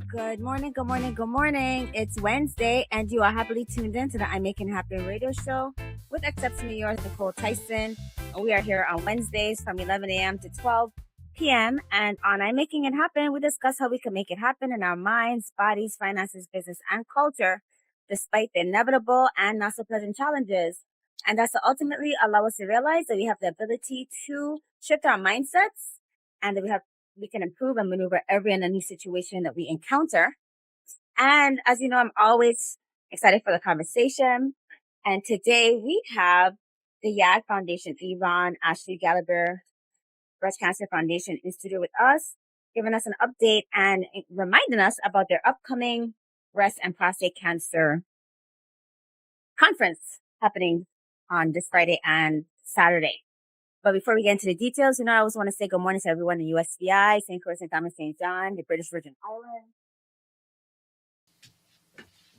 Good morning, good morning, good morning. It's Wednesday, and you are happily tuned in to the I'm Making It Happen radio show with exceptionally yours, Nykole Tyson. And we are here on Wednesdays from 11 a.m. to 12 p.m. And on I'm Making It Happen, we discuss how we can make it happen in our minds, bodies, finances, business, and culture, despite the inevitable and not so pleasant challenges. And that's to ultimately allow us to realize that we have the ability to shift our mindsets and that we can improve and maneuver every and any situation that we encounter. And as you know, I'm always excited for the conversation. And today we have the YAG Foundation, Yvonne, Ashley Galiber, Breast Cancer Foundation in studio with us, giving us an update and reminding us about their upcoming breast and prostate cancer conference happening on this Friday and Saturday. But before we get into the details, I always want to say good morning to everyone in USVI, St. Croix, St. Thomas, St. John, the British Virgin Islands,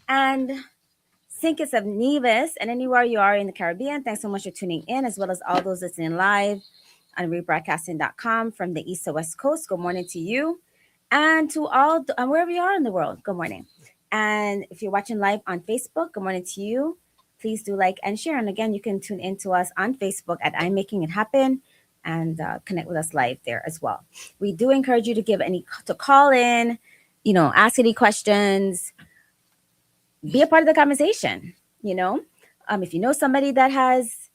and St. Kitts of Nevis, and anywhere you are in the Caribbean. Thanks so much for tuning in, as well as all those listening live on rebroadcasting.com from the East to West Coast. Good morning to you, and to all, wherever you are in the world, good morning. And if you're watching live on Facebook, good morning to you. Please do like and share. And again, you can tune in to us on Facebook at I'm Making It Happen and connect with us live there as well. We do encourage you to call in, ask any questions, be a part of the conversation. If you know somebody that has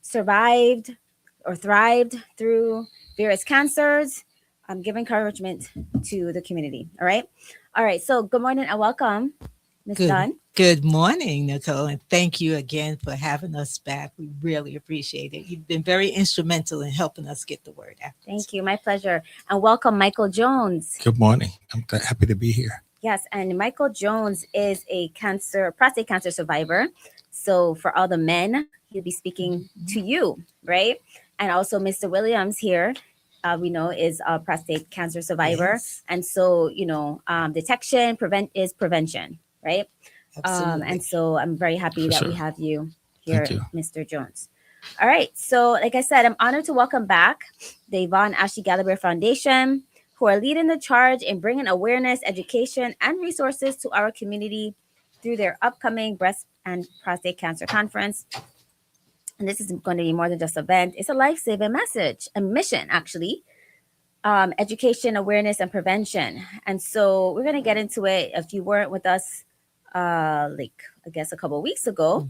survived or thrived through various cancers, give encouragement to the community. All right. So good morning and welcome, Ms. Dunn. Good morning, Nykole, and thank you again for having us back. We really appreciate it. You've been very instrumental in helping us get the word out. Thank you. My pleasure. And welcome, Michael Jones. Good morning. I'm happy to be here. Yes, and Michael Jones is a prostate cancer survivor. So for all the men, he'll be speaking to you, right? And also Mr. Williams here, we know is a prostate cancer survivor. Yes. And so, detection, is prevention, right? Absolutely. And so I'm very happy that we have you here, Thank you. Mr. Jones. All right. So like I said, I'm honored to welcome back the Yvonne Ashley Galiber Foundation, who are leading the charge in bringing awareness, education, and resources to our community through their upcoming breast and prostate cancer conference. And this is going to be more than just an event. It's a life-saving message, a mission, actually. Education, awareness, and prevention. And so we're going to get into it. If you weren't with us, I guess a couple of weeks ago,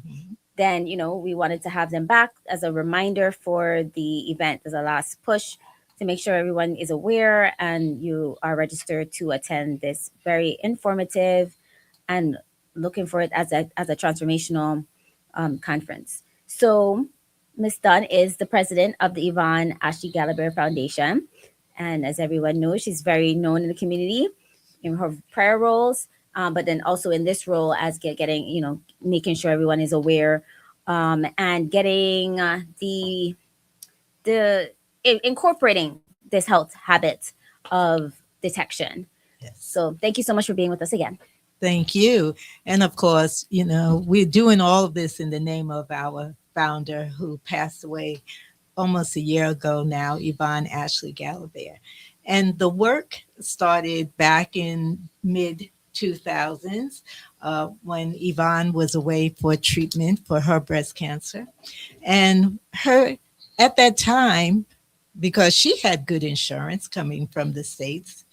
then, we wanted to have them back as a reminder for the event, as a last push to make sure everyone is aware and you are registered to attend this very informative and looking for it as a transformational conference. So Ms. Dunn is the president of the Yvonne Ashley Galiber Foundation. And as everyone knows, she's very known in the community in her prior roles, but then also in this role as getting, making sure everyone is aware and getting incorporating this health habit of detection. Yes. So thank you so much for being with us again. Thank you. And of course, we're doing all of this in the name of our founder who passed away almost a year ago now, Yvonne Ashley Galiber. And the work started back in mid 2000s when Yvonne was away for treatment for her breast cancer. And at that time, because she had good insurance coming from the States,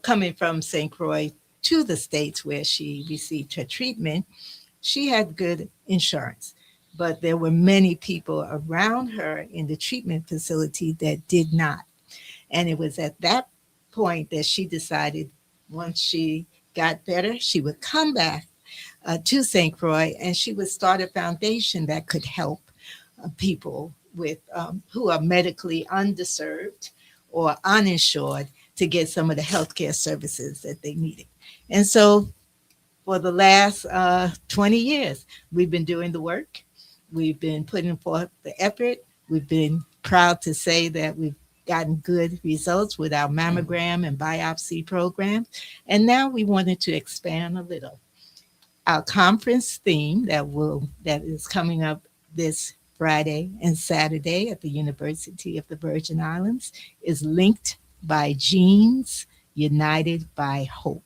coming from St. Croix to the States where she received her treatment, she had good insurance. But there were many people around her in the treatment facility that did not. And it was at that point that she decided once she got better, she would come back to St. Croix and she would start a foundation that could help people with who are medically underserved or uninsured to get some of the healthcare services that they needed. And so for the last 20 years, we've been doing the work. We've been putting forth the effort. We've been proud to say that we've gotten good results with our mammogram and biopsy program. And now we wanted to expand a little. Our conference theme that is coming up this Friday and Saturday at the University of the Virgin Islands is linked by genes, united by hope.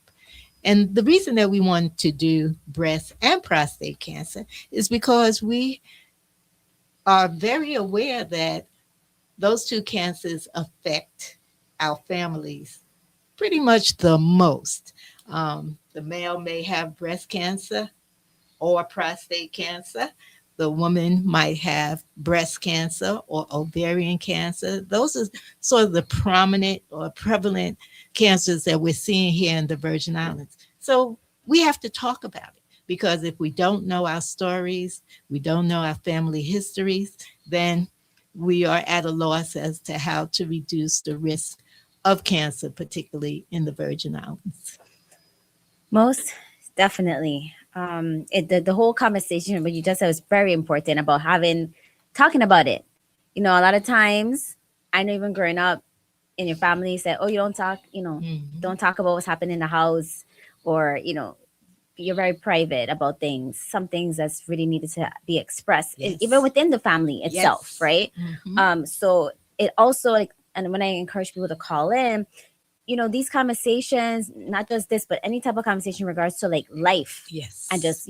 And the reason that we want to do breast and prostate cancer is because we are very aware that those two cancers affect our families pretty much the most. The male may have breast cancer or prostate cancer. The woman might have breast cancer or ovarian cancer. Those are sort of the prominent or prevalent cancers that we're seeing here in the Virgin Islands. So we have to talk about it, because if we don't know our stories, we don't know our family histories, then we are at a loss as to how to reduce the risk of cancer, particularly in the Virgin Islands. Most definitely. The whole conversation, what you just said, was very important about talking about it. You know, a lot of times, I know even growing up in your family said, "Oh, you don't talk. You know, don't talk about what's happening in the house," or you're very private about things. Some things that's really needed to be expressed, even within the family itself, right? So it also, like, and when I encourage people to call in, these conversations, not just this, but any type of conversation in regards to like life, and just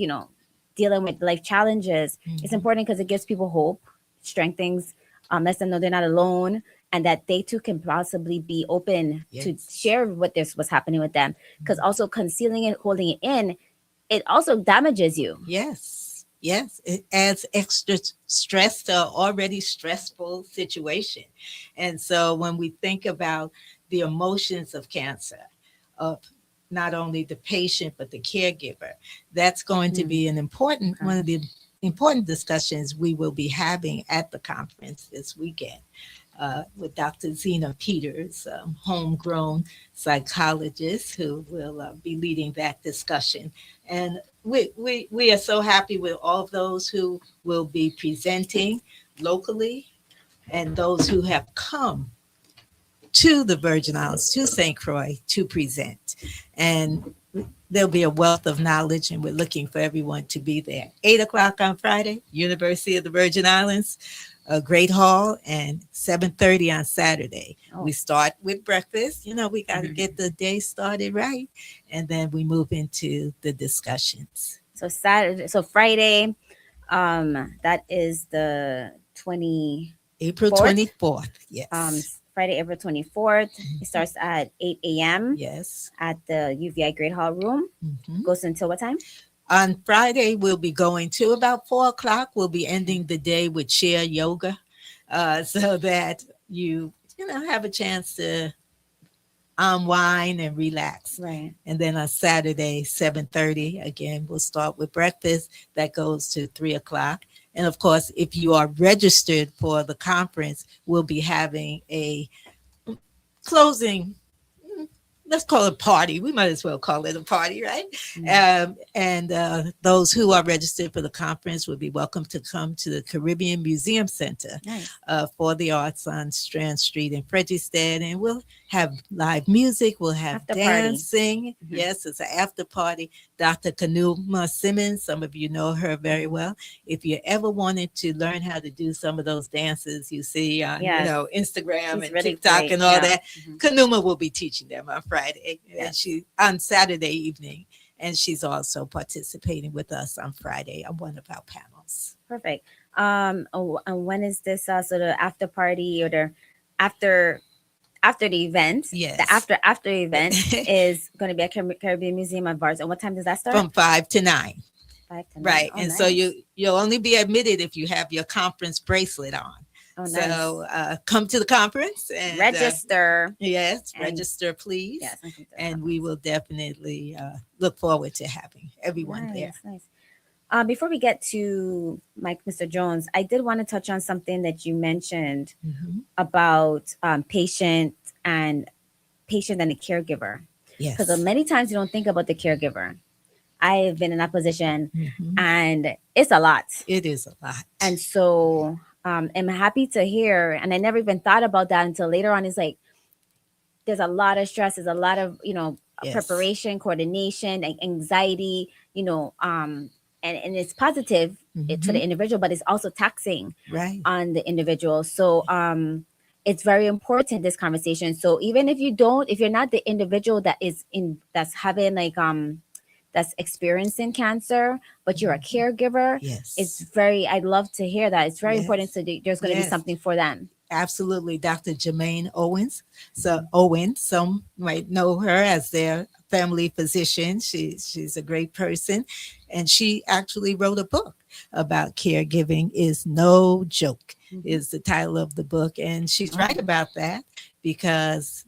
dealing with life challenges, it's important because it gives people hope, strengthens, lets them know they're not alone, and that they too can possibly be open to share what's happening with them. Because also concealing it, holding it in, it also damages you. Yes, it adds extra stress to an already stressful situation. And so when we think about the emotions of cancer, of not only the patient but the caregiver, that's going to be one of the important discussions we will be having at the conference this weekend. With Dr. Zena Peters, homegrown psychologist, who will be leading that discussion. And we are so happy with all of those who will be presenting locally and those who have come to the Virgin Islands, to St. Croix, to present. And there'll be a wealth of knowledge, and we're looking for everyone to be there. 8:00 on Friday, University of the Virgin Islands, a great hall, and 7:30 on Saturday. We start with breakfast. We got to get the day started right, and then we move into the discussions. So Friday, that is the April 24th. Yes. Friday, April 24th. It starts at 8 a.m. Yes. At the UVI Great Hall Room. Goes until what time? On Friday, we'll be going to about 4:00. We'll be ending the day with chair yoga, so that you have a chance to unwind and relax. Right. And then on Saturday, 7:30, again, we'll start with breakfast. That goes to 3:00. And of course, if you are registered for the conference, we'll be having a closing, let's call it a party. We might as well call it a party, right? And those who are registered for the conference will be welcome to come to the Caribbean Museum Center for the Arts on Strand Street in Frederiksted. And we'll have live music. We'll have after dancing. Yes, it's an after party. Dr. Kanuma Simmons, some of you know her very well. If you ever wanted to learn how to do some of those dances you see on Instagram and really TikTok great. and all that, Kanuma will be teaching them on Friday and she on Saturday evening, and she's also participating with us on Friday on one of our panels. Perfect. And when is this sort of after party or the after the event? Yes. The after event is going to be at Caribbean Museum of Arts. And what time does that start? From 5 to 9. 5 to 9. Right. Oh, and nice. so you'll only be admitted if you have your conference bracelet on. Oh, nice. So come to the conference and register. Register, please. Yes, and we will definitely look forward to having everyone there. Nice. Before we get to Mr. Jones, I did want to touch on something that you mentioned about patient and a caregiver. Yes. Because many times you don't think about the caregiver. I've been in that position, and it's a lot. It is a lot. And so I'm happy to hear, and I never even thought about that until later on. It's like there's a lot of stress, there's a lot of preparation, coordination, and anxiety, and it's positive to the individual, but it's also taxing on the individual. So it's very important, this conversation. So even if you're not the individual that's having like that's experiencing cancer, but you're a caregiver, Yes. I'd love to hear that. It's very important. Yes. So there's going to be Yes. something for them. Absolutely. Dr. Jermaine Owens. So Owen, some might know her as their family physician. She's a great person. And she actually wrote a book about caregiving is no joke, is the title of the book. And she's right about that because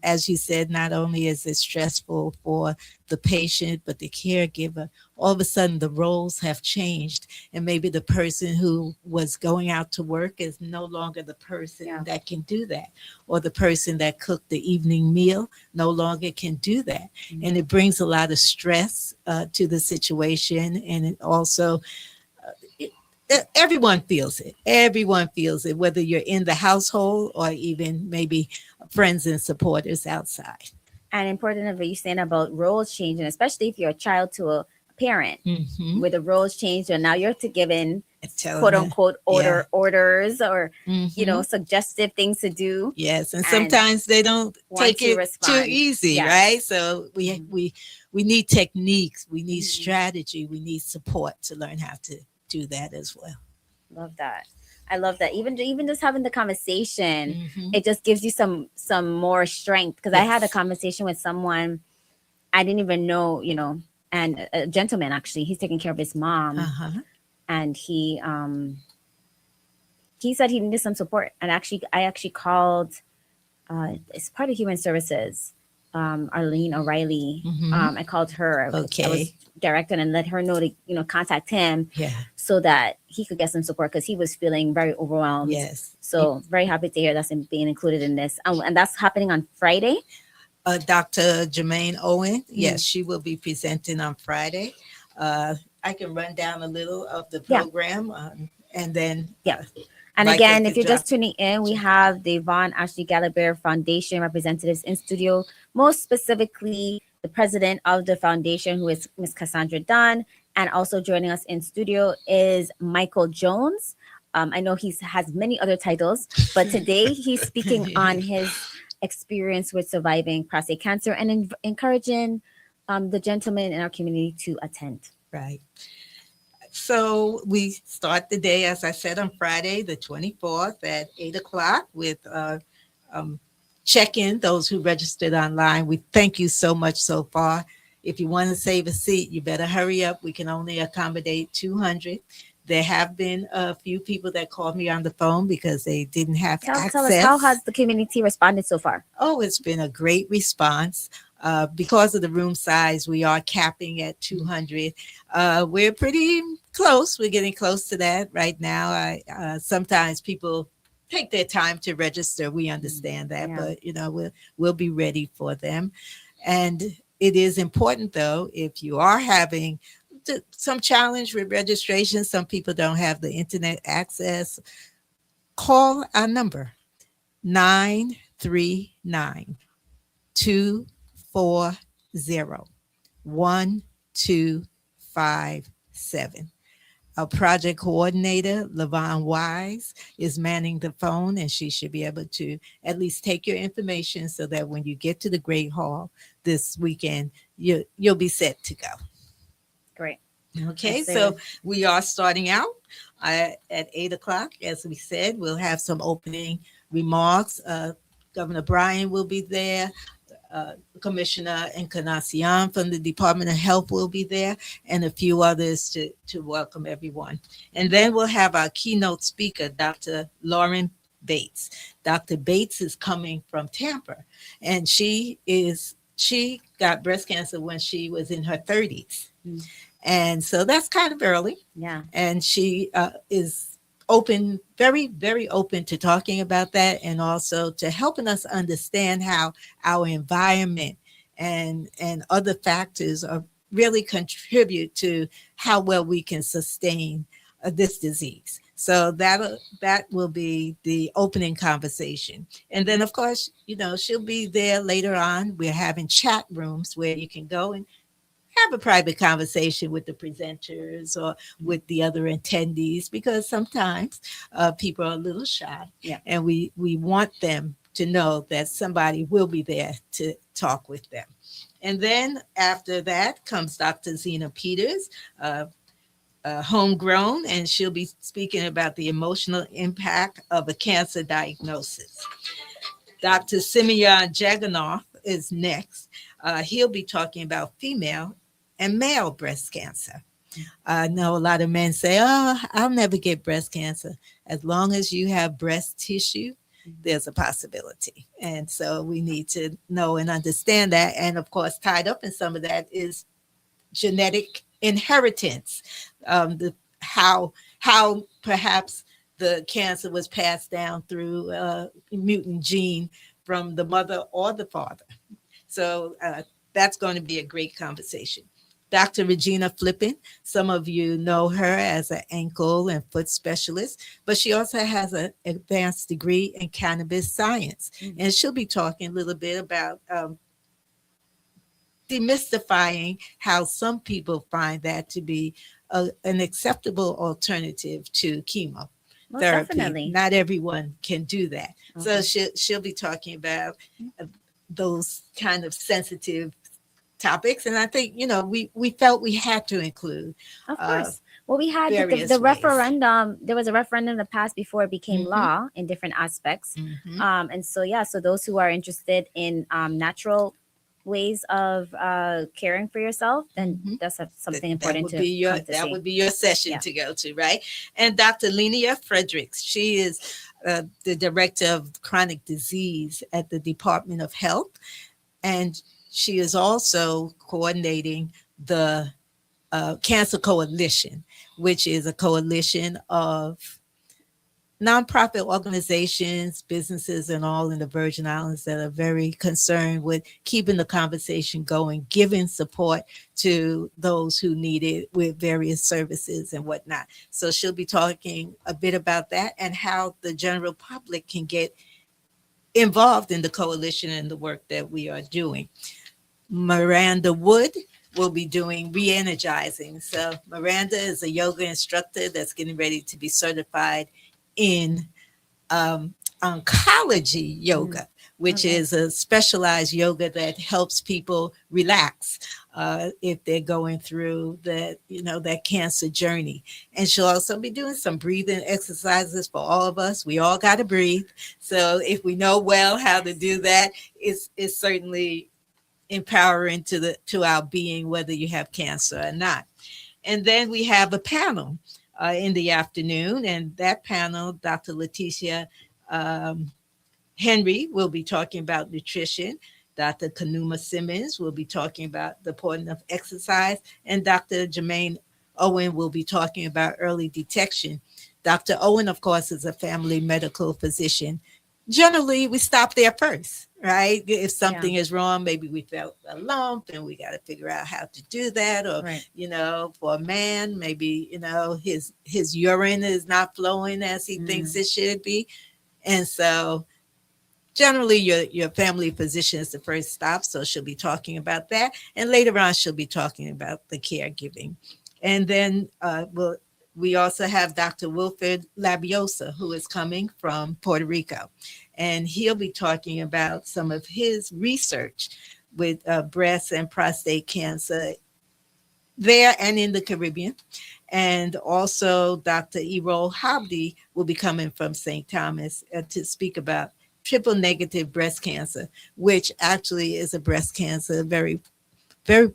as you said, not only is it stressful for the patient, but the caregiver, all of a sudden the roles have changed. And maybe the person who was going out to work is no longer the person that can do that. Or the person that cooked the evening meal no longer can do that. And it brings a lot of stress to the situation. And it also, everyone feels it. Everyone feels it, whether you're in the household or even maybe friends and supporters outside. And important of what you're saying about roles changing, especially if you're a child to a parent, where the roles change, and now you're to giving quote unquote orders or suggestive things to do. Yes, and sometimes they don't take it too easy, right? So we need techniques, we need strategy, we need support to learn how to do that as well. Love that. I love that. Even just having the conversation, it just gives you some more strength. Because I had a conversation with someone I didn't even know, and a gentleman, actually, he's taking care of his mom, and he said he needed some support. And I actually called. It's part of Human Services. Arlene O'Reilly. I called her. Okay. I was directed and let her know to contact him. Yeah. So that he could get some support because he was feeling very overwhelmed. Yes. So very happy to hear that's being included in this. And that's happening on Friday. Dr. Jermaine Owen. Yes, she will be presenting on Friday. I can run down a little of the program and then. And again, if you're just tuning in, we have the Yvonne Ashley Galiber Foundation representatives in studio, most specifically the president of the foundation, who is Ms. Cassandra Dunn. And also joining us in studio is Nykole Jones. I know he has many other titles, but today he's speaking on his experience with surviving prostate cancer and encouraging the gentlemen in our community to attend. Right. So we start the day, as I said, on Friday, the 24th at 8 o'clock with check-in, those who registered online. We thank you so much so far. If you want to save a seat, you better hurry up. We can only accommodate 200. There have been a few people that called me on the phone because they didn't have access. Tell us, how has the community responded so far? Oh, it's been a great response. Because of the room size, we are capping at 200. We're pretty close. We're getting close to that right now. Sometimes people take their time to register. We understand that, but we'll be ready for them. And it is important, though, if you are having some challenge with registration, some people don't have the internet access, call our number 939-240-1257. Our project coordinator, Yvonne Wise, is manning the phone, and she should be able to at least take your information so that when you get to the Great Hall this weekend, you'll be set to go. Great. Okay, so we are starting out at 8 o'clock. As we said, we'll have some opening remarks. Governor Bryan will be there. Commissioner Encarnacion from the Department of Health will be there, and a few others to welcome everyone. And then we'll have our keynote speaker, Dr. Lauren Bates. Dr. Bates is coming from Tampa, and she got breast cancer when she was in her 30s. And so that's kind of early. Yeah. And she is open, very, very open to talking about that, and also to helping us understand how our environment and other factors are really contribute to how well we can sustain this disease. So that will be the opening conversation. And then, of course, she'll be there later on. We're having chat rooms where you can go and have a private conversation with the presenters or with the other attendees, because sometimes people are a little shy, and we want them to know that somebody will be there to talk with them. And then after that comes Dr. Zena Peters, homegrown, and she'll be speaking about the emotional impact of a cancer diagnosis. Dr. Simeon Jaganoff is next. He'll be talking about female and male breast cancer. I know a lot of men say, "Oh, I'll never get breast cancer." As long as you have breast tissue, there's a possibility. And so we need to know and understand that. And of course, tied up in some of that is genetic inheritance. How perhaps the cancer was passed down through a mutant gene from the mother or the father. So that's going to be a great conversation. Dr. Regina Flippin, some of you know her as an ankle and foot specialist, but she also has an advanced degree in cannabis science. And she'll be talking a little bit about demystifying how some people find that to be an acceptable alternative to chemo. Most Therapy. definitely. Not everyone can do that. Okay. So she'll be talking about those kind of sensitive topics. And I think, we felt we had to include. Of course. Well, we had various the ways. referendum. There was a referendum in the past before it became law in different aspects. And so, so those who are interested in natural ways of caring for yourself, then that's something important to that would be your session to go to, right? And Dr. Linnea Fredericks, she is the director of chronic disease at the Department of Health, and she is also coordinating the Cancer Coalition, which is a coalition of nonprofit organizations, businesses, and all in the Virgin Islands that are very concerned with keeping the conversation going, giving support to those who need it with various services and whatnot. So she'll be talking a bit about that and how the general public can get involved in the coalition and the work that we are doing. Miranda Wood will be doing re-energizing. So Miranda is a yoga instructor that's getting ready to be certified in oncology yoga, which is a specialized yoga that helps people relax if they're going through that cancer journey. And she'll also be doing some breathing exercises for all of us. We all got to breathe. So if we know well how to do that, it's certainly empowering to our being, whether you have cancer or not. And then we have a panel in the afternoon, and that panel, Dr. Leticia Henry will be talking about nutrition. Dr. Kanuma Simmons will be talking about the importance of exercise, and Dr. Jermaine Owen will be talking about early detection. Dr. Owen, of course, is a family medical physician. Generally, we stop there first, right? If something is wrong, maybe we felt a lump and we got to figure out how to do that. Or, for a man, maybe, his urine is not flowing as he thinks it should be. And so generally your family physician is the first stop. So she'll be talking about that. And later on, she'll be talking about the caregiving. And then we also have Dr. Wilfred Labiosa, who is coming from Puerto Rico. And he'll be talking about some of his research with breast and prostate cancer there and in the Caribbean. And also Dr. Errol Habdi will be coming from St. Thomas to speak about triple negative breast cancer, which actually is a breast cancer very, very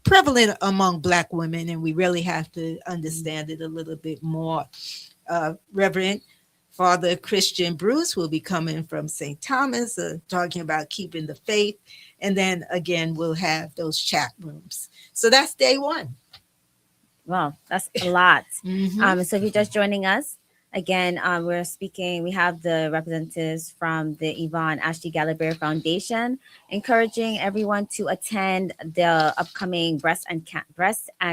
prevalent among Black women, and we really have to understand it a little bit more. Reverend Father Christian Bruce will be coming from St. Thomas, talking about keeping the faith. And then again, we'll have those chat rooms. So that's day one. Wow, that's a lot. So if you're just joining us, again, we're speaking, we have the representatives from the Yvonne Ashley Galiber Foundation, encouraging everyone to attend the upcoming breast and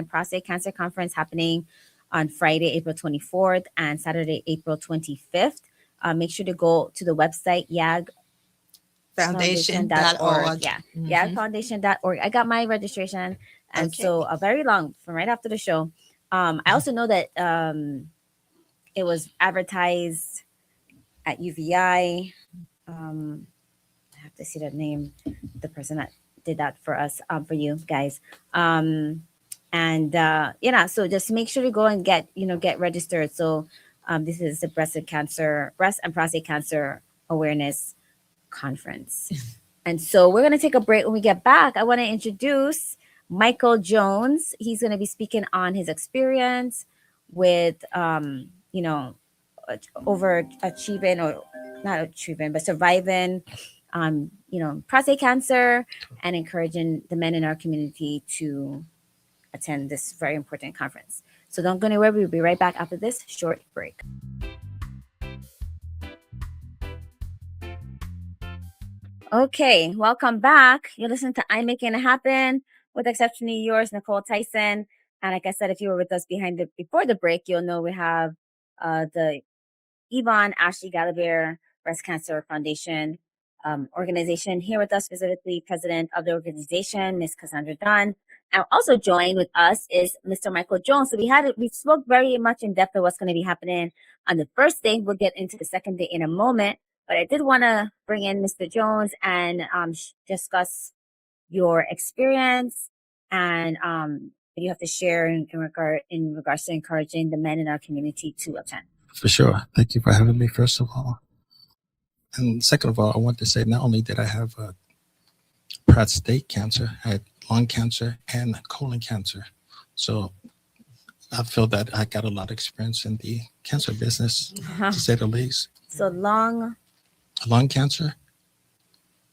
prostate cancer conference happening on Friday, April 24th and Saturday, April 25th. Make sure to go to the website, yagfoundation.org. Foundation.org. Yagfoundation.org. I got my registration And Okay. so very long from right after the show. I also know that it was advertised at UVI. I have to see the name, the person that did that for us, for you guys. So just make sure to go and get registered. So this is the breast and prostate cancer awareness conference. And so we're going to take a break. When we get back, I want to introduce Nykole Jones. He's going to be speaking on his experience with, overachieving, or not achieving, but surviving, prostate cancer, and encouraging the men in our community to attend this very important conference. So don't go anywhere. We'll be right back after this short break. Okay, welcome back. You're listening to I'm Making It Happen with exceptionally yours, Nykole Tyson. And like I said, if you were with us before the break, you'll know we have the Yvonne Galiber Breast Cancer Foundation organization here with us, specifically president of the organization, Miss Cassandra Dunn. And also joined with us is Mr. Nykole Jones. So we spoke very much in depth of what's going to be happening on the first day. We'll get into the second day in a moment. But I did want to bring in Mr. Jones and discuss your experience and what you have to share in regards to encouraging the men in our community to attend. For sure. Thank you for having me, first of all. And second of all, I want to say not only did I have prostate cancer, I had lung cancer and colon cancer. So I feel that I got a lot of experience in the cancer business, to say the least. So lung cancer,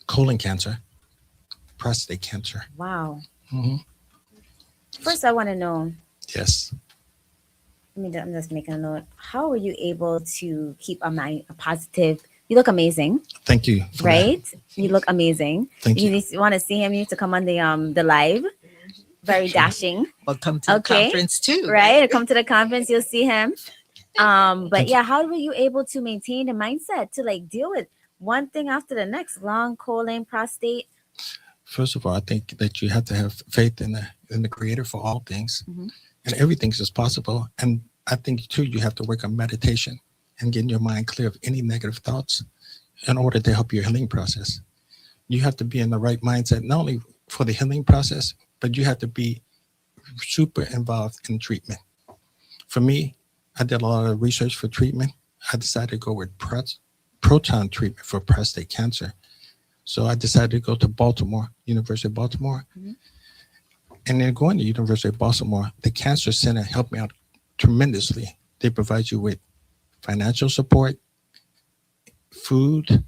colon cancer, prostate cancer. Wow. Mm-hmm. First, I want to know. Yes. I'm just making a note. How were you able to keep a positive? You look amazing. Thank you. Right? You look amazing. Thank you. You want to see him? You need to come on the live. Very dashing. Well, come to the conference too. Right? Come to the conference. You'll see him. But yeah, how were you able to maintain the mindset to deal with one thing after the next? Lung, colon, prostate. First of all, I think that you have to have faith in the Creator for all things, mm-hmm. and everything is possible. And I think too, you have to work on meditation and getting your mind clear of any negative thoughts in order to help your healing process. You have to be in the right mindset, not only for the healing process, but you have to be super involved in treatment. For me, I did a lot of research for treatment. I decided to go with Proton treatment for prostate cancer. So I decided to go to Baltimore, University of Baltimore. Mm-hmm. And then going to University of Baltimore, the Cancer Center helped me out tremendously. They provide you with financial support, food,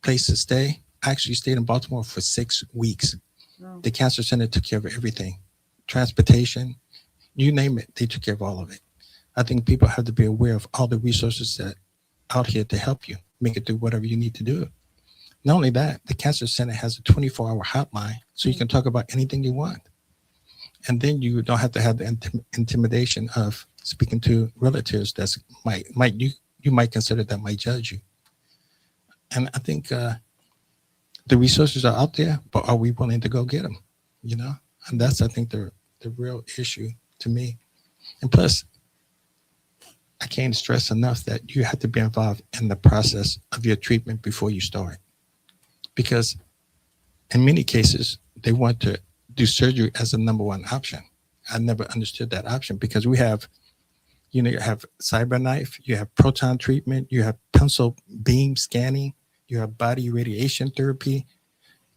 place to stay. I actually stayed in Baltimore for 6 weeks. Wow. The Cancer Center took care of everything. Transportation, you name it, they took care of all of it. I think people have to be aware of all the resources that out here to help you make it through whatever you need to do. Not only that, the Cancer Center has a 24-hour hotline, so you can talk about anything you want. And then you don't have to have the intimidation of speaking to relatives that you might consider that might judge you. And I think the resources are out there, but are we willing to go get them? And that's, I think, the real issue to me. And plus, I can't stress enough that you have to be involved in the process of your treatment before you start. Because in many cases, they want to do surgery as a number one option. I never understood that option because you have CyberKnife, you have proton treatment, you have pencil beam scanning, you have body radiation therapy,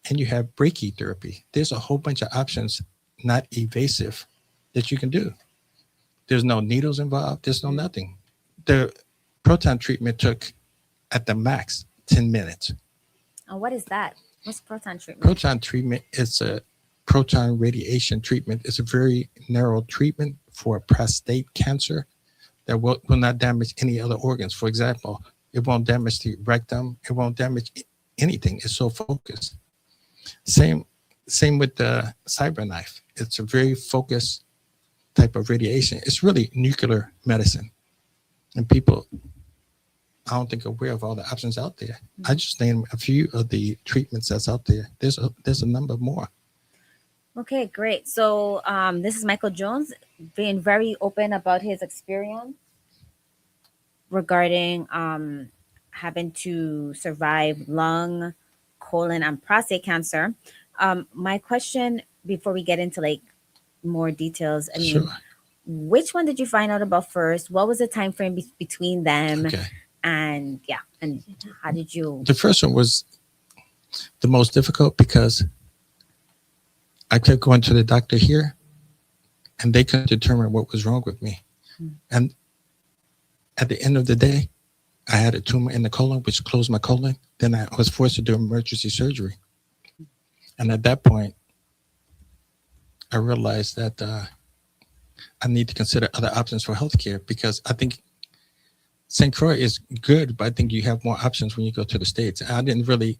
and you have brachytherapy. There's a whole bunch of options, not invasive, that you can do. There's no needles involved. There's no nothing. The proton treatment took, at the max, 10 minutes. And what is that? What's proton treatment? Proton treatment is a proton radiation treatment. It's a very narrow treatment for prostate cancer that will not damage any other organs. For example, it won't damage the rectum. It won't damage anything. It's so focused. Same with the CyberKnife. It's a very focused type of radiation. It's really nuclear medicine. And people, I don't think, are aware of all the options out there. I just named a few of the treatments that's out there. There's a number more. Okay, great. So this is Michael Jones being very open about his experience regarding having to survive lung, colon, and prostate cancer. My question before we get into like more details, I Sure. mean, which one did you find out about first? What was the time frame between them? Okay. And yeah, and how did you? The first one was the most difficult because I kept going to the doctor here and they couldn't determine what was wrong with me. Hmm. And at the end of the day, I had a tumor in the colon, which closed my colon. Then I was forced to do emergency surgery. And at that point, I realized that I need to consider other options for healthcare because I think St. Croix is good, but I think you have more options when you go to the States. I didn't really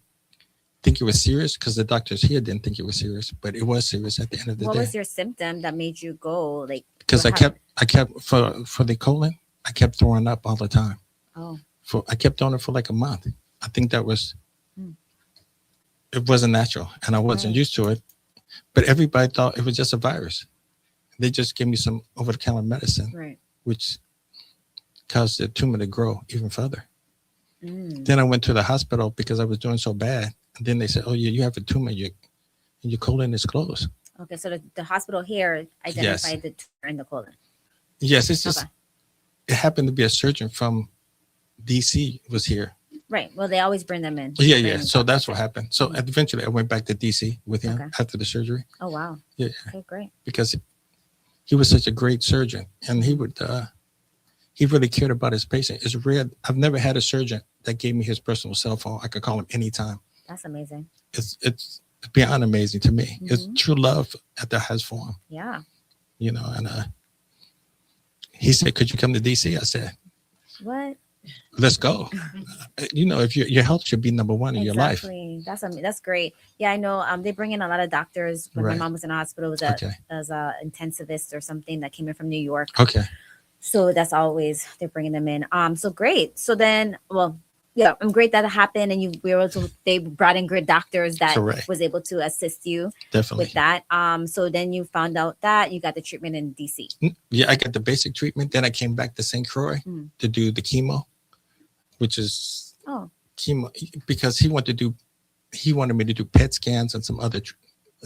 think it was serious because the doctors here didn't think it was serious, but it was serious at the end of the What day. was your symptom that made you go like? Because I what kept for the colon, I kept throwing up all the time. Oh, I kept doing it for like a month. I think that was Hmm. it wasn't natural, and I wasn't Right. used to it. But everybody thought it was just a virus. They just gave me some over-the-counter medicine, right. which caused the tumor to grow even further. Mm. Then I went to the hospital because I was doing so bad. And then they said, "Oh, yeah, you have a tumor. Your colon is closed." Okay, so the hospital here identified the tumor in the colon. Yes, it's just Okay. it happened to be a surgeon from DC was here. Right. Well, they always bring them in. Yeah, Bring yeah. them So back. that's what happened. So Mhm. eventually I went back to DC with him Okay. after the surgery. Oh wow. Yeah, Okay, great. because he was such a great surgeon, and he really cared about his patient. It's rare. I've never had a surgeon that gave me his personal cell phone. I could call him anytime. That's amazing. It's beyond amazing to me. It's Mhm. true love at the highest form, Yeah. you know. And he said, "Could you come to DC?" I said, What? "Let's go." You know, if your health should be number one in your life. Exactly. That's great. Yeah, I know. They bring in a lot of doctors. When my Right. mom was in the hospital, was Okay. as a intensivist or something that came in from New York. Okay. So that's always they're bringing them in. So great. So then, well, yeah, I'm great that it happened, and you were able to. They brought in great doctors that Correct. was able to assist you Definitely. with that. So then you found out that you got the treatment in DC. Yeah, I got the basic treatment. Then I came back to St. Croix Mm. to do the chemo, which is Oh, chemo because he wanted me to do PET scans and some other so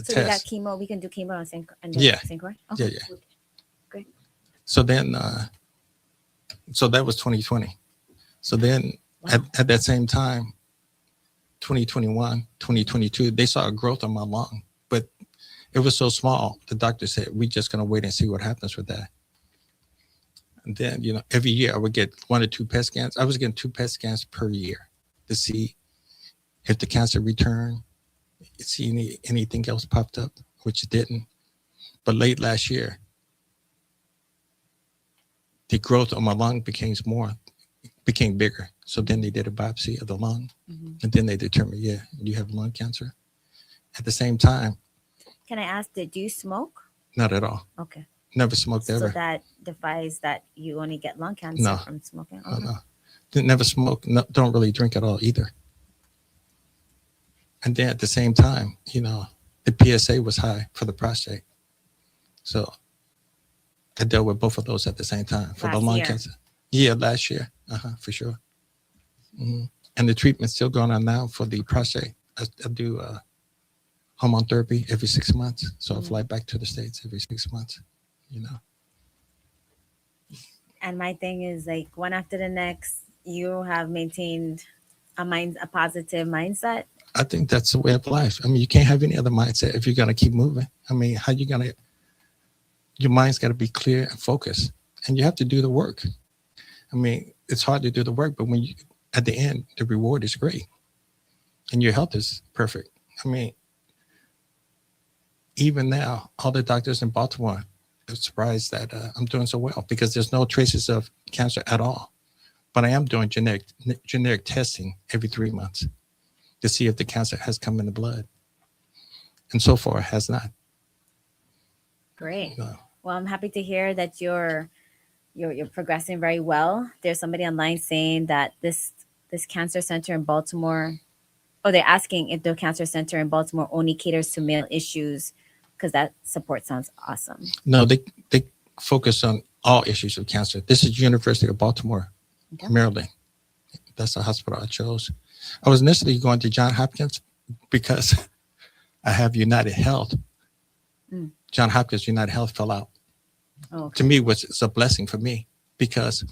we got tests. chemo. We can do chemo on St. Yeah. St. Croix. Yeah, Okay. yeah. Great. So then, so that was 2020. So then Wow. at that same time, 2021, 2022, they saw a growth on my lung, but it was so small. The doctor said, "We're just going to wait and see what happens with that." And then, you know, every year I would get 1 or 2 PET scans. I was getting 2 PET scans per year to see if the cancer returned, see anything else popped up, which it didn't. But late last year, the growth on my lung became bigger. So then they did a biopsy of the lung, Mhm. and then they determined, yeah, you have lung cancer. At the same time, Can I ask, did you smoke? not at all. Okay. Never smoked So ever. that defies that you only get lung cancer No. from smoking. No, Okay. no. Didn't never smoke. No, don't really drink at all either. And then at the same time, you know, the PSA was high for the prostate. So I dealt with both of those at the same time for the Last lung year. cancer. Yeah, last year. For sure. Mhm. And the treatment's still going on now for the prostate. I do hormone therapy every 6 months. So I Mhm. fly back to the States every 6 months, you know. And my thing is like one after the next, you have maintained a positive mindset. I think that's the way of life. I mean, you can't have any other mindset if you're going to keep moving. I mean, how you going to, your mind's got to be clear and focused, and you have to do the work. I mean, it's hard to do the work, but when you, at the end, the reward is great and your health is perfect. I mean, even now, all the doctors in Baltimore are surprised that I'm doing so well because there's no traces of cancer at all. But I am doing genetic testing every 3 months to see if the cancer has come in the blood. And so far, it has not. Great. No. Well, I'm happy to hear that you're progressing very well. There's somebody online saying that this cancer center in Baltimore, oh, they're asking if the cancer center in Baltimore only caters to male issues Because that support sounds awesome. No, they focus on all issues of cancer. This is University of Baltimore, Okay. Maryland. That's the hospital I chose. I was initially going to Johns Hopkins because I have United Health. Mm. Johns Hopkins United Health fell out. Oh, okay. To me, it's a blessing for me because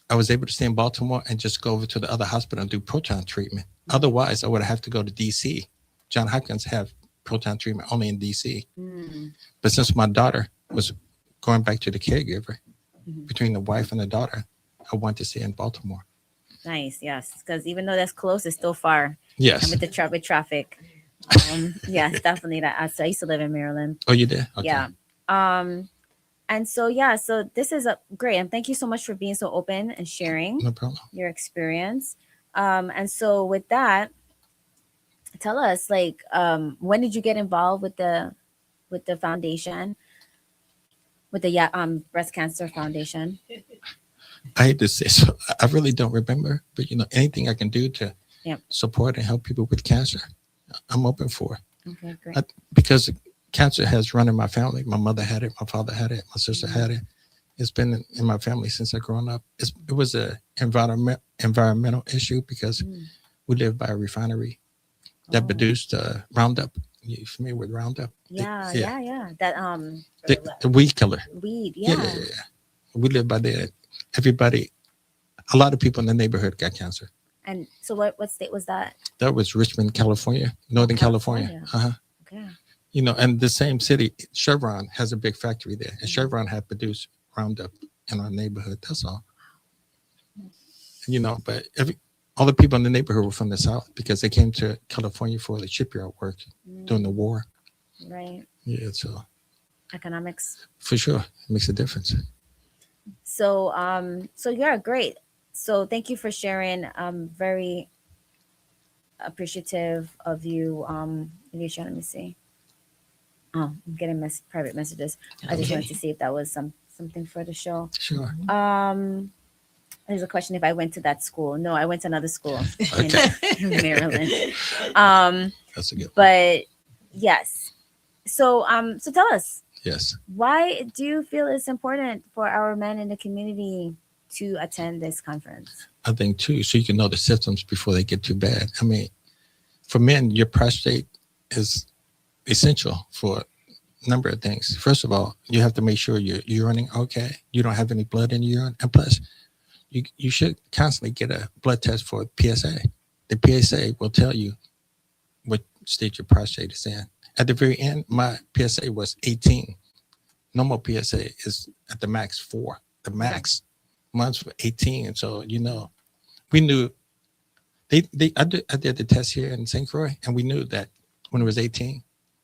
I was able to stay in Baltimore and just go over to the other hospital and do proton treatment. Otherwise, I would have to go to DC. Johns Hopkins have proton treatment only in DC. Mm. But since my daughter was going back to the caregiver, Mhm. between the wife and the daughter, I wanted to stay in Baltimore. Nice, yes. Because even though that's close, it's still far. And Yes. with the traffic. Yes, definitely. I used to live in Maryland. Oh, you did? Okay. Yeah. And so so this is great. And thank you so much for being so open and sharing No problem. your experience. And so with that, tell us, like, when did you get involved with the foundation, with the breast cancer foundation? I hate to say so. I really don't remember, but anything I can do to support and help people with cancer, I'm open for. Okay, great. Because cancer has run in my family. My mother had it, my father had it, my sister had it. It's been in my family since I grown up. It was a environmental issue because we live by a refinery that produced Roundup. You familiar with Roundup? Yeah. That The weed killer. weed. Yeah. Yeah. We live by there. Everybody, a lot of people in the neighborhood got cancer. And so what state was that? That was Richmond, California, Northern California. Okay. And the same city, Chevron has a big factory there, and Chevron had produced Roundup in our neighborhood. That's all. But all the people in the neighborhood were from the South because they came to California for the shipyard work during the war. Right. Yeah, so Economics. for sure, it makes a difference. So yeah, great. So thank you for sharing. Very appreciative of you. Alicia, let me see. Oh, I'm getting private messages. I just wanted to see if that was something for the show. Sure. There's a question if I went to that school. No, I went to another school Okay. in Maryland. That's a good one. But yes. So tell us, Yes. why do you feel it's important for our men in the community to attend this conference? I think too, so you can know the symptoms before they get too bad. I mean, for men, your prostate is essential for a number of things. First of all, you have to make sure you're urinating okay. You don't have any blood in your urine. And plus, you should constantly get a blood test for PSA. The PSA will tell you what state your prostate is in. At the very end, my PSA was 18. Normal PSA is at the max 4. The max months were 18. And so, we knew I did the test here in St. Croix, and we knew that when it was 18,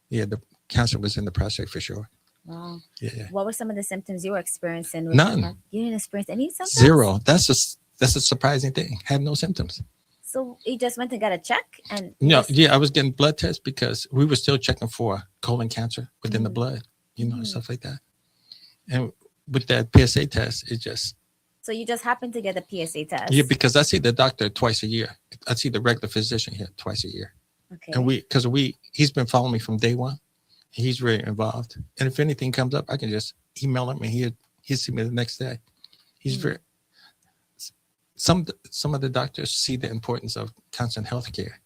the cancer was in the prostate for sure. Wow. Yeah. What were some of the symptoms you were experiencing? None. You didn't experience any symptoms? 0. That's a surprising thing. Had no symptoms. So you just went and got a check? And No, I was getting blood tests because we were still checking for colon cancer within the blood, stuff like that. And with that PSA test, it just... So you just happened to get the PSA test? Yeah, because I see the doctor twice a year. I see the regular physician here twice a year. Okay. And he's been following me from day one. He's very involved. And if anything comes up, I can just email him and he'll see me the next day. He's very... Some of the doctors see the importance of constant health care.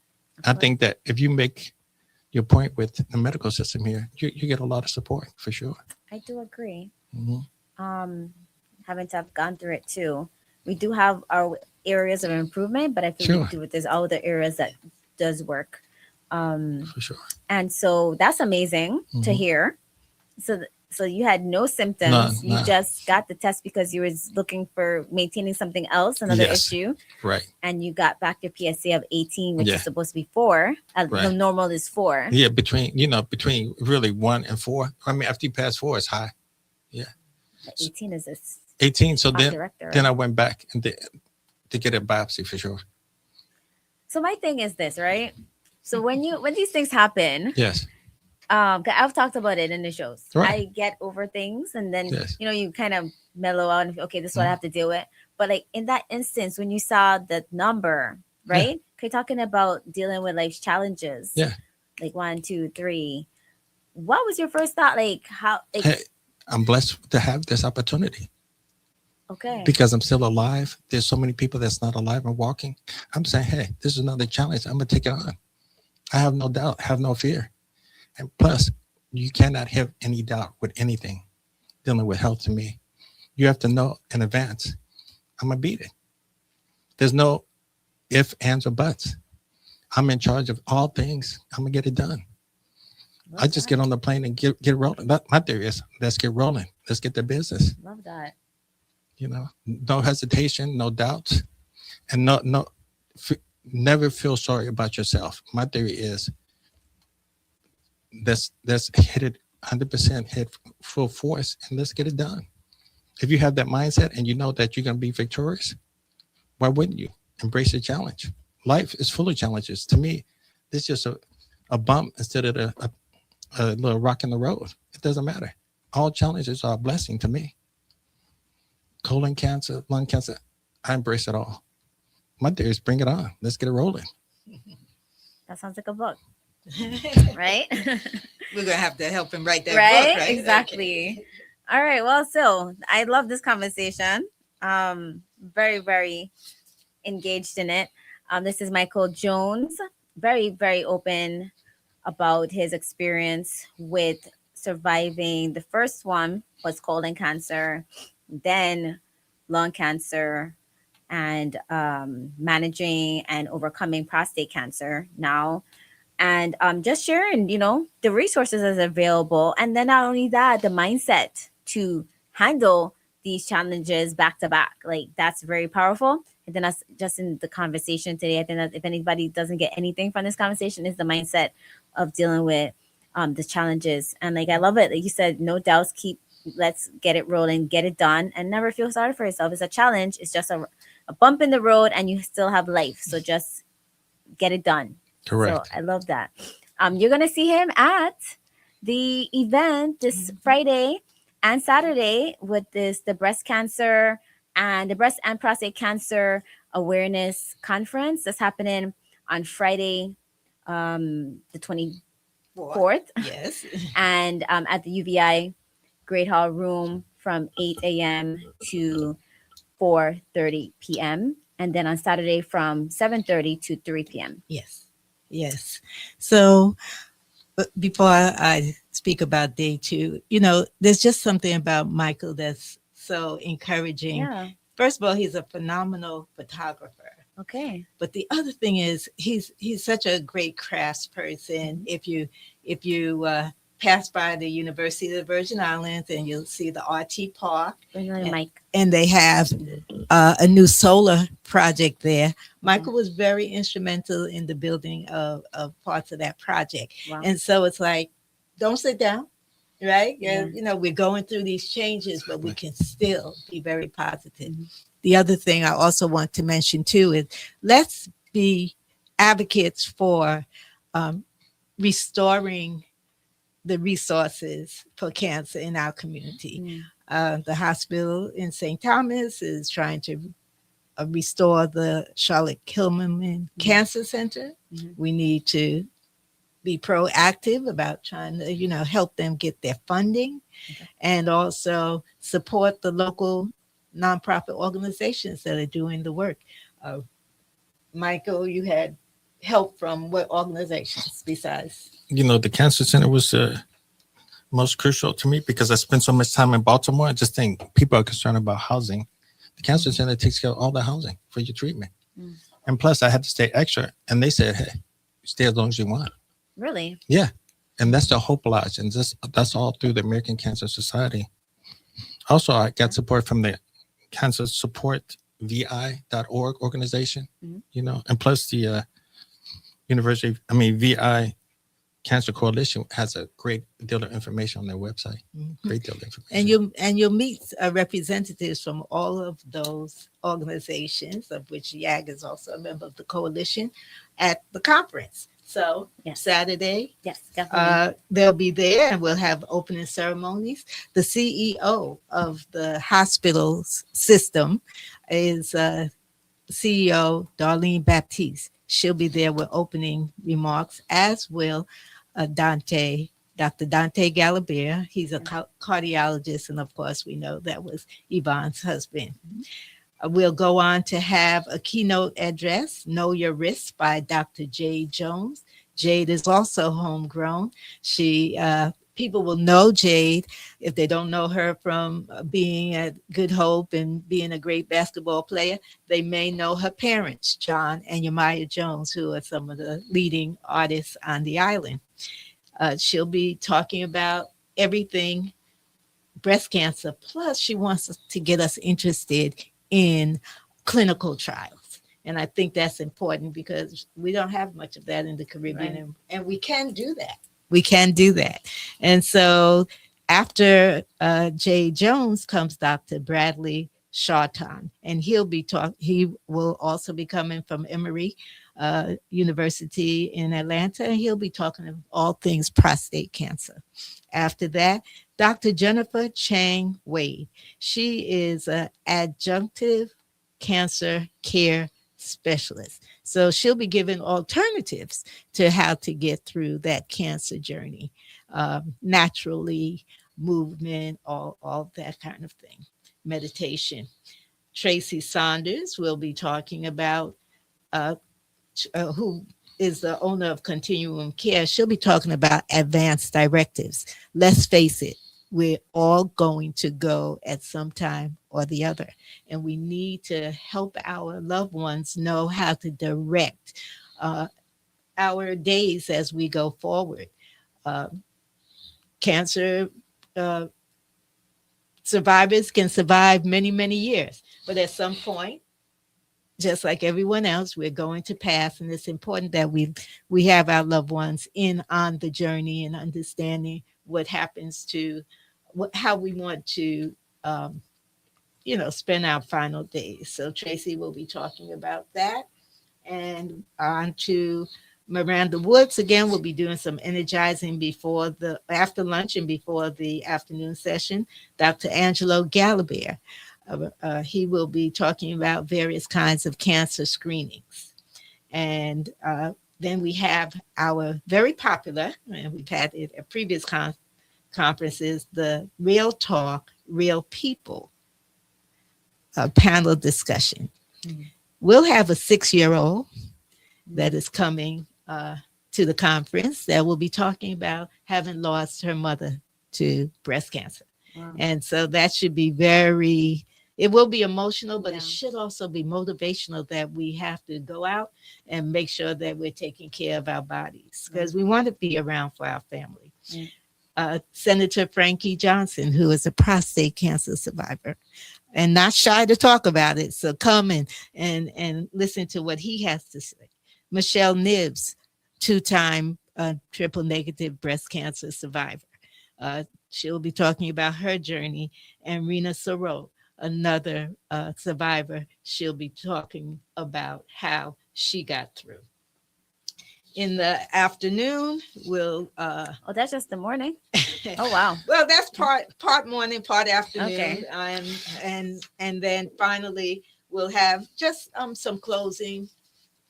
I think that if you make your point with the medical system here, you get a lot of support for sure. I do agree. Mm-hmm. Having to have gone through it too. We do have our areas of improvement, but I think there's other areas that does work. For sure. And so that's amazing to hear. So you had no symptoms. None. You just got the test because you were looking for maintaining something else, another issue. Right. And you got back your PSA of 18, which is supposed to be 4. The normal is 4. Yeah, between really 1 and 4. I mean, after you pass 4, it's high. Yeah. 18 is this. 18. So director, then I went back and to get a biopsy for sure. So my thing is this, right? So when these things happen, yes, I've talked about it in the shows. Right. I get over things, and then you kind of mellow out and okay, this is what I have to deal with. But like in that instance, when you saw the number, right? Okay, talking about dealing with life's challenges. Yeah. Like 1, 2, 3. what was your first thought? Like how? Like, Hey, I'm blessed to have this opportunity okay, because I'm still alive. There's so many people that's not alive and walking. I'm saying, hey, this is another challenge. I'm gonna take it on. I have no doubt, have no fear. And plus, you cannot have any doubt with anything dealing with health to me. You have to know in advance, I'm gonna beat it. There's no if, ands, or buts. I'm in charge of all things. I'm gonna get it done. love I just that. get on the plane and get rolling. My theory is let's get rolling. Let's get the business. Love that. No hesitation, no doubts, and never feel sorry about yourself. My theory is let's hit it 100%, hit full force, and let's get it done. If you have that mindset and you know that you're gonna be victorious, why wouldn't you embrace the challenge? Life is full of challenges. To me, it's just a bump instead of a little rock in the road. It doesn't matter. All challenges are a blessing to me. Colon cancer, lung cancer, I embrace it all. My theory is bring it on. Let's get it rolling. That sounds like a book, right? We're gonna have to help him write that right? book, right? Exactly. Okay. All right. Well, so I love this conversation. Very, very engaged in it. This is Michael Jones, very, very open about his experience with surviving. The first one was colon cancer, then lung cancer, and managing and overcoming prostate cancer now. And just sharing, the resources that's available. And then not only that, the mindset to handle these challenges back to back. Like that's very powerful. And then us just in the conversation today, I think that if anybody doesn't get anything from this conversation, is the mindset of dealing with the challenges. And like I love it. Like you said, no doubts, let's get it rolling, get it done, and never feel sorry for yourself. It's a challenge. It's just a bump in the road and you still have life. So just get it done. Correct. So I love that. You're gonna see him at the event this Friday and Saturday with the breast cancer and the breast and prostate cancer awareness conference that's happening on Friday, the 24th, Yes. and at the UVI Great Hall Room from 8 a.m. to 4:30 p.m. and then on Saturday from 7:30 to 3 p.m. Yes. Yes. So before I speak about day two, there's just something about Michael that's so encouraging. Yeah. First of all, he's a phenomenal photographer. Okay. But the other thing is he's such a great craftsperson. If you pass by the University of the Virgin Islands and you'll see the RT Park, Mike. and they have a new solar project there. Michael was very instrumental in the building of parts of that project. Wow. And so it's like, don't sit down, right? Yeah. We're going through these changes, but we can still be very positive. Mm-hmm. The other thing I also want to mention too is let's be advocates for restoring the resources for cancer in our community. The hospital in St. Thomas is trying to restore the Charlotte Kilman Cancer Center. Mm-hmm. We need to be proactive about trying to, help them get their funding, and also support the local nonprofit organizations that are doing the work. Michael, you had help from what organizations besides? The cancer center was most crucial to me because I spent so much time in Baltimore. I just think people are concerned about housing. The cancer center takes care of all the housing for your treatment. And plus I had to stay extra, and they said, hey, stay as long as you want. Really? Yeah. And that's the Hope Lodge. And that's all through the American Cancer Society. Also, I got support from the Cancer Support VI.org organization, and plus the VI Cancer Coalition has a great deal of information on their website. Great deal of information. And you'll meet representatives from all of those organizations, of which YAG is also a member of the coalition, at the conference. So Saturday, yes, definitely. They'll be there, and we'll have opening ceremonies. The CEO of the hospital system is CEO Darlene Baptiste. She'll be there with opening remarks, as will Dante Dr. Dante Galiber. He's a cardiologist, and of course, we know that was Yvonne's husband. We'll go on to have a keynote address, Know Your Risk, by Dr. Jade Jones. Jade is also homegrown. People will know Jade if they don't know her from being at Good Hope and being a great basketball player. They may know her parents, John and Yamaya Jones, who are some of the leading artists on the island. She'll be talking about everything breast cancer. Plus, she wants to get us interested in clinical trials. And I think that's important because we don't have much of that in the Caribbean, right. And we can do that. We can do that. And so after Jay Jones comes Dr. Bradley Charton, and he will also be coming from Emory University in Atlanta, and he'll be talking of all things prostate cancer. After that, Dr. Jennifer Chang Wade. She is an adjunctive cancer care specialist. So she'll be giving alternatives to how to get through that cancer journey, naturally, movement, all that kind of thing, meditation. Tracy Saunders will be talking about who is the owner of Continuum Care. She'll be talking about advanced directives. Let's face it, we're all going to go at some time or the other, and we need to help our loved ones know how to direct our days as we go forward. Cancer survivors can survive many, many years, but at some point, just like everyone else, we're going to pass, and it's important that we have our loved ones in on the journey and understanding what happens to how we want to spend our final days. So Tracy will be talking about that. And on to Miranda Woods again. We'll be doing some energizing after lunch and before the afternoon session. Dr. Angelo Galiber. He will be talking about various kinds of cancer screenings. And then we have our very popular, and we've had it at previous conferences, the Real Talk, Real People panel discussion. Mm-hmm. We'll have a 6-year-old that is coming to the conference that will be talking about having lost her mother to breast cancer. Wow. And so that should be it will be emotional, but it should also be motivational that we have to go out and make sure that we're taking care of our bodies because we want to be around for our family. Senator Frankie Johnson, who is a prostate cancer survivor and not shy to talk about it. So come and listen to what he has to say. Michelle Nibbs, 2-time triple negative breast cancer survivor. She'll be talking about her journey. And Rena Soro, another survivor, she'll be talking about how she got through. In the afternoon, we'll that's just the morning. Oh wow. Well, that's part morning, part afternoon. Okay. And then finally we'll have just some closing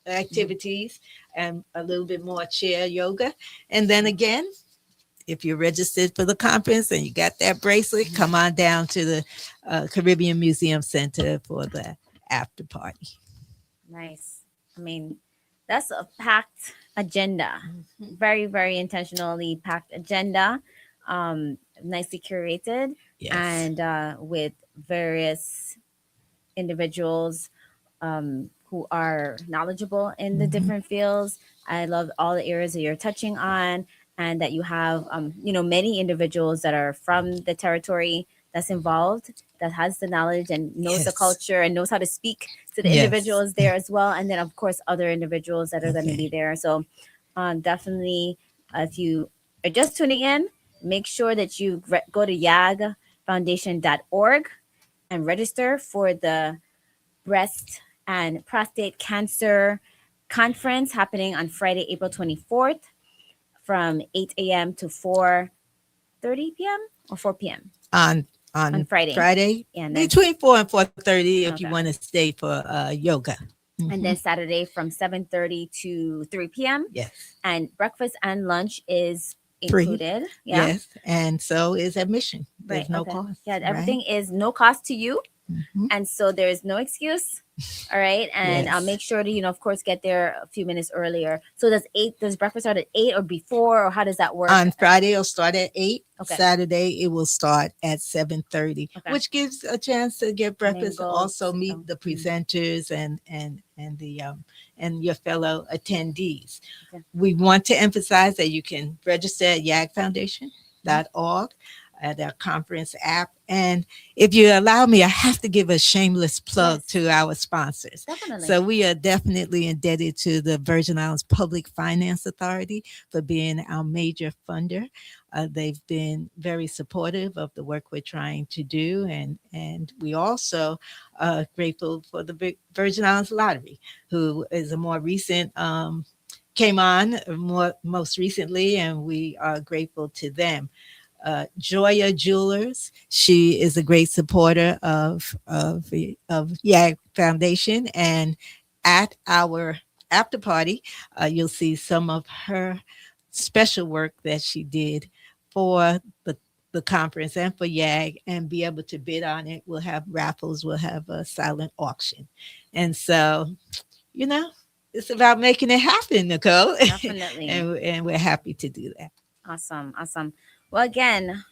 activities and a little bit more chair yoga. And then again, if you're registered for the conference and you got that bracelet, come on down to the Caribbean Museum Center for the after party. Nice. I mean, that's a packed agenda. Mm-hmm. Very, very intentionally packed agenda. Nicely curated. Yes. And with various individuals who are knowledgeable in the different fields. I love all the areas that you're touching on, and that you have, many individuals that are from the territory that's involved, that has the knowledge and knows the culture and knows how to speak to the individuals there as well. And then, of course, other individuals that are going to be there. So definitely, if you are just tuning in, make sure that you go to yagfoundation.org and register for the breast and prostate cancer conference happening on Friday, April 24th from 8 a.m. to 4:30 p.m. or 4 p.m. On Friday, and then, between 4 and 4:30 if you want to stay for yoga. Mm-hmm. And then Saturday from 7:30 to 3 p.m. Yes. And breakfast and lunch is free. included. Yeah. Yes. And so is admission. There's Right. no Okay. cost. Yeah. right? Everything is no cost to you. Mhm. And so there is no excuse. All right. And Yes. make sure to, of course, get there a few minutes earlier. So does breakfast start at 8 or before, or how does that work? On Friday, it'll start at 8. Okay. Saturday, it will start at 7:30, Okay. which gives a chance to get breakfast, Mingle. also meet the Mm. presenters and the and your fellow attendees. Okay. We want to emphasize that you can register at yagfoundation.org at our conference app. And if you allow me, I have to give a shameless plug Yes. to our sponsors. Definitely. So we are definitely indebted to the Virgin Islands Public Finance Authority for being our major funder. They've been very supportive of the work we're trying to do. And we also are grateful for the Virgin Islands Lottery, who is a more recent, came on most recently, and we are grateful to them. Joya Jewelers, she is a great supporter of YAG Foundation, and at our after party, you'll see some of her special work that she did for the conference and for YAG, and be able to bid on it. We'll have raffles, we'll have a silent auction, and so it's about making it happen, Nykole. Definitely. and we're happy to do that. Awesome. Well, again,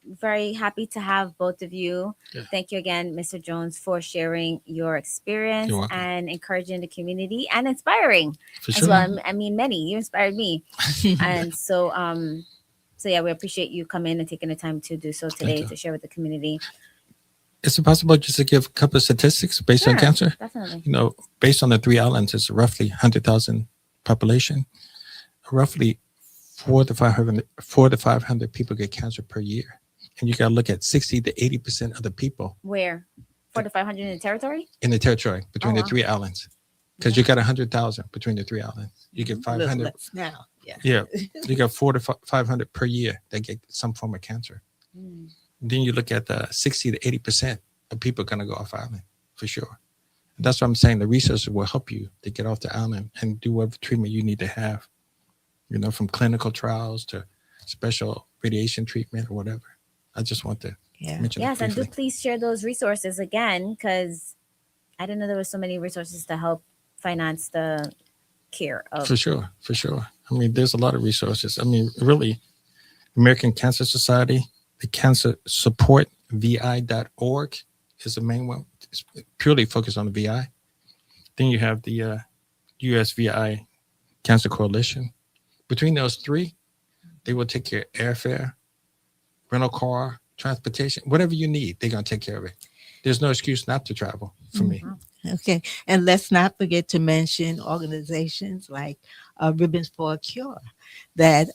very happy to have both of you. Yeah. Thank you again, Mr. Jones, for sharing your experience You're welcome. and encouraging the community and inspiring For as sure. well. I mean, many. You inspired me. And so yeah, we appreciate you coming and taking the time to do so today you. to share with the community. Is it possible just to give a couple of statistics based on Sure. cancer? Definitely. Based on the 3 islands, it's roughly 100,000 population. Roughly 400 to 500 people get cancer per year. And you got to look at 60 to 80% of the people Where? 400 to 500 in the territory? in the territory between Oh, the wow. 3 islands. Because you got 100,000 between the 3 islands. You get A little 500. less now. Yeah. Yeah. You got 400 to 500 per year that get some form of cancer. Mm. Then you look at the 60 to 80% of people going to go off island for sure. And that's what I'm saying. The resources will help you to get off the island and do whatever treatment you need to have, from clinical trials to special radiation treatment or whatever. I just want to mention Yes, that and do briefly. please share those resources again, because I didn't know there were so many resources to help finance the care of. For sure. I mean, there's a lot of resources. I mean, really, American Cancer Society, the Cancer Support, VI.org is the main one. It's purely focused on the VI. Then you have the USVI Cancer Coalition. Between those 3, they will take care of airfare, rental car, transportation, whatever you need, they're going to take care of it. There's no excuse not to travel for me. Okay. And let's not forget to mention organizations like Ribbons for a Cure that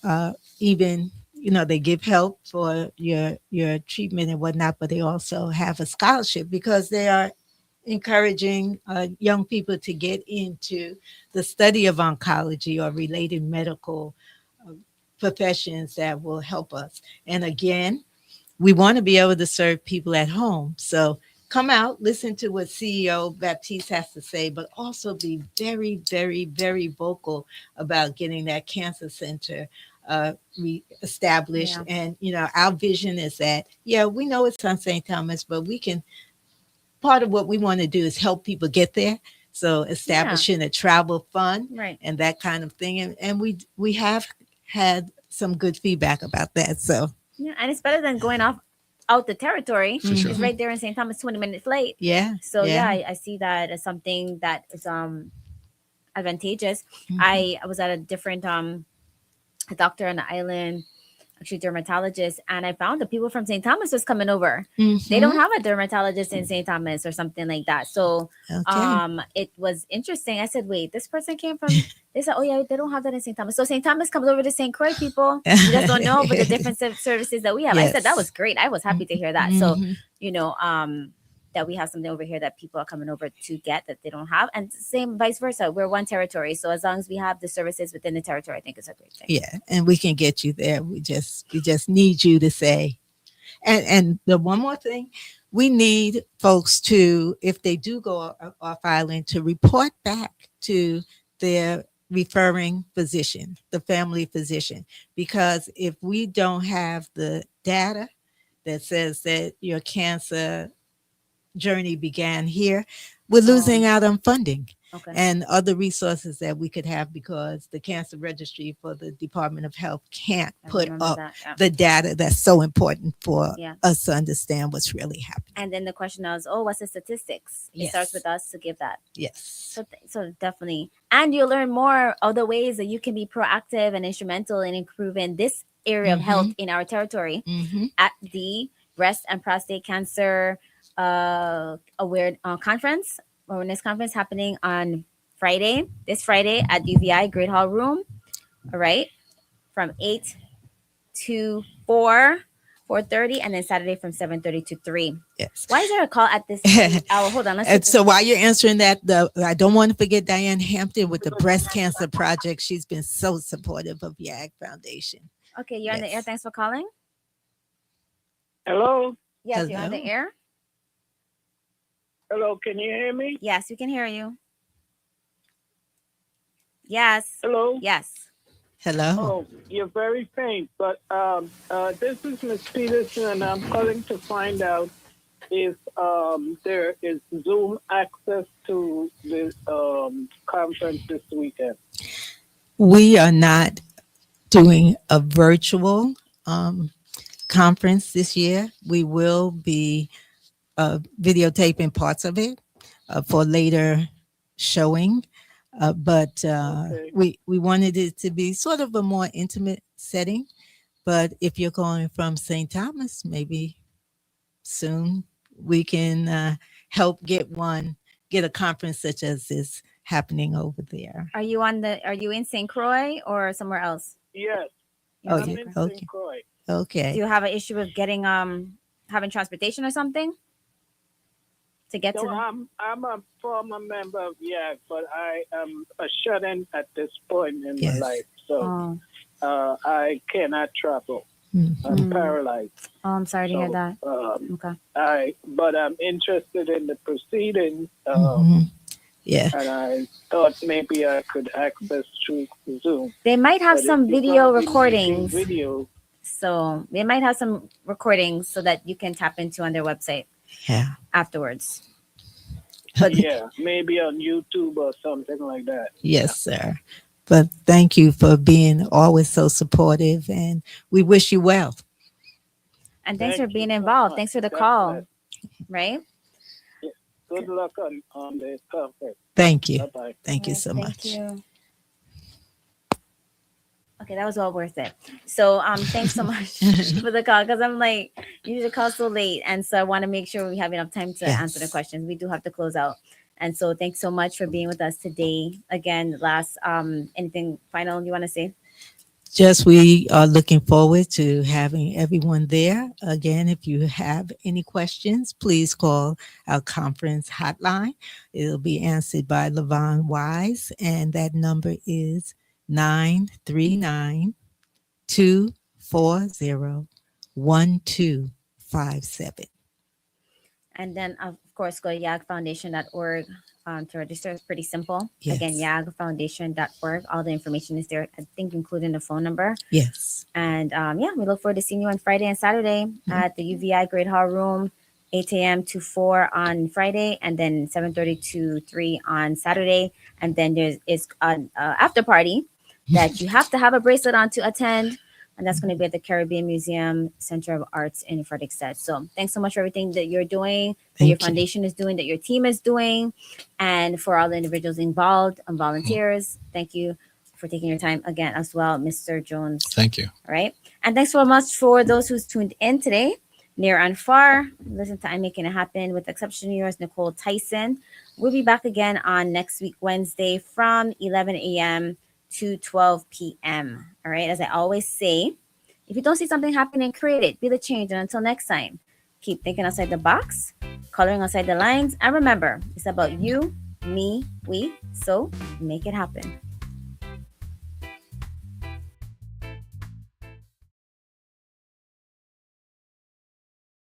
even, they give help for your treatment and whatnot, but they also have a scholarship because they are encouraging young people to get into the study of oncology or related medical professions that will help us. And again, we want to be able to serve people at home. So come out, listen to what CEO Baptiste has to say, but also be very, very, very vocal about getting that cancer center reestablished. Yeah. And, our vision is that, we know it's on St. Thomas, but part of what we want to do is help people get there. So establishing a travel fund, Right. and that kind of thing. And we have had some good feedback about that. So Yeah, and it's better than going out the territory. For sure. It's right there in St. Thomas, 20 minutes late. yeah. So I see that as something that is advantageous. Mhm. I was at a different a doctor on the island, actually dermatologist, and I found that people from St. Thomas was coming over. They don't have a dermatologist in St. Thomas or something like that. So it was interesting. I said, wait, this person came from, they said, oh yeah, they don't have that in St. Thomas. So St. Thomas comes over to St. Croix, people. You just don't know, but the different services that we have. I said, that was great. I was happy to hear that. So, that we have something over here that people are coming over to get that they don't have. And same vice versa. We're one territory. So as long as we have the services within the territory, I think it's a great thing. Yeah, and we can get you there. We just need you to say. And the one more thing, we need folks to, if they do go off island, to report back to their referring physician, the family physician, because if we don't have the data that says that your cancer journey began here, we're losing out on funding Okay. and other resources that we could have, because the cancer registry for the Department of Health can't I put remember up that. Yeah. the data that's so important for Yeah. us to understand what's really happening. And then the question was, oh, what's the statistics? It starts Yes. with us to give that. Yes. So definitely. And you'll learn more of the ways that you can be proactive and instrumental in improving this area of health in our territory Mm-hmm. at the Breast and Prostate Cancer awareness conference happening on this Friday at UVI Great Hall Room. All right. From 8 to 4:30, and then Saturday from 7:30 to 3. Yes. Why is there a call at this hour? Hold on. And so while you're answering that, I don't want to forget Diane Hampton with the Breast Cancer Project. She's been so supportive of YAG Foundation. Okay, you're on the air. Thanks for calling. Hello? Yes, you're on the Hello. air. Hello, can you hear me? Yes, we can hear you. Yes. Hello? Yes. Hello. Oh, you're very faint, but this is Miss Peterson, and I'm calling to find out if there is Zoom access to this conference this weekend. We are not doing a virtual conference this year. We will be videotaping parts of it for later showing. But Okay. we wanted it to be sort of a more intimate setting. But if you're calling from St. Thomas, maybe soon we can help get a conference such as this happening over there. Are you in St. Croix or somewhere else? Yes, Oh, I'm yeah. in Okay. St. Croix. Do Okay. you have an issue with getting having transportation or something to get to So them? I'm a former member of YAG, but I am a shut-in at this point in Yes. my life, so Oh, I cannot travel. Mhm. I'm paralyzed. I'm sorry to hear that. Okay. But I'm interested in the proceedings, Mhm. Yeah. and I thought maybe I could access through Zoom. They might have But some if you're video gonna be making recordings. Video, So they might have some recordings so that you can tap into on their website Yeah. afterwards. But yeah, maybe on YouTube or something like that. Yes, sir. But thank you for being always so supportive, and we wish you well. and thanks Thank for being you so involved. much. Thanks for the God call. bless. Right? Good luck on the conference. Thank you. Bye-bye. Thank you Yes, so thank much. you. Okay, that was well worth it. So thanks so much for the call, because I'm like, you usually call so late, and so I want to make sure we have enough time to answer the Yes. questions. We do have to close out. And so thanks so much for being with us today. Again, last anything final you want to say? Just we are looking forward to having everyone there. Again, if you have any questions, please call our conference hotline. It'll be answered by Levon Wise, and that number is 939-240-1257. And then, of course, go to yagfoundation.org to register. It's pretty simple. Yes. Again, yagfoundation.org. All the information is there, I think, including the phone number. Yes. And we look forward to seeing you on Friday and Saturday at the UVI Great Hall Room, 8 a.m. to 4 on Friday, and then 7:30 to 3 on Saturday. And then there is an after party that you have to have a bracelet on to attend. And that's going to be at the Caribbean Museum Center of Arts in Frederickstead. So thanks so much for everything that you're doing, that your Thank you. foundation is doing, that your team is doing, and for all the individuals involved and volunteers. Thank you for taking your time again as well, Mr. Jones. Thank you. All right. And thanks so much for those who's tuned in today, near and far. Listen to I'm Making It Happen with exceptional yours, Nykole Tyson. We'll be back again on next week, Wednesday, from 11 a.m. to 12 p.m. All right. As I always say, if you don't see something happening, create it. Be the change. And until next time, keep thinking outside the box, coloring outside the lines. And remember, it's about you, me, we. So make it happen.